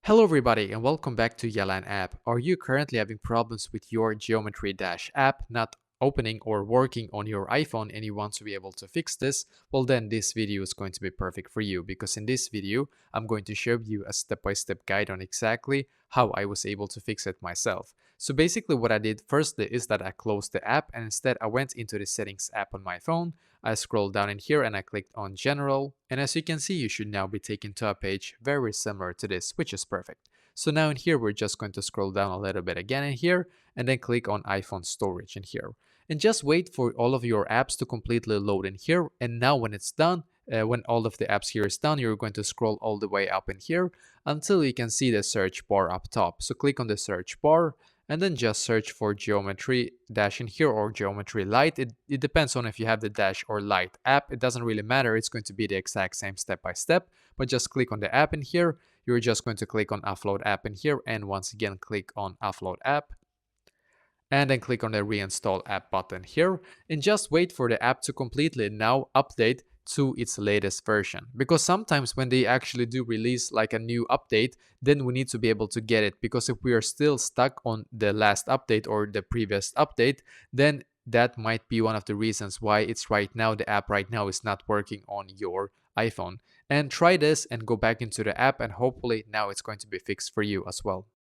Hello everybody and welcome back to Yalan app. Are you currently having problems with your Geometry Dash app not opening or working on your iPhone and you want to be able to fix this? Well then this video is going to be perfect for you because in this video I'm going to show you a step-by-step guide on exactly how I was able to fix it myself. So basically what I did firstly is that I closed the app and instead I went into the settings app on my phone. I scrolled down in here and I clicked on general, and as you can see you should now be taken to a page very similar to this, which is perfect. So now in here we're just going to scroll down a little bit again in here and then click on iPhone storage in here. And just wait for all of your apps to completely load in here, and now when it's done, when all of the apps here is done, you're going to scroll all the way up in here until you can see the search bar up top. So click on the search bar and then just search for Geometry Dash in here or Geometry Lite. It depends on if you have the Dash or Lite app. It doesn't really matter. It's going to be the exact same step by step, but just click on the app in here. You're just going to click on Upload App in here and once again click on Upload App and then click on the reinstall app button here and just wait for the app to completely now update to its latest version, because sometimes when they actually do release like a new update, then we need to be able to get it, because if we are still stuck on the last update or the previous update, then that might be one of the reasons why it's right now the app right now is not working on your iPhone. And try this and go back into the app and hopefully now it's going to be fixed for you as well.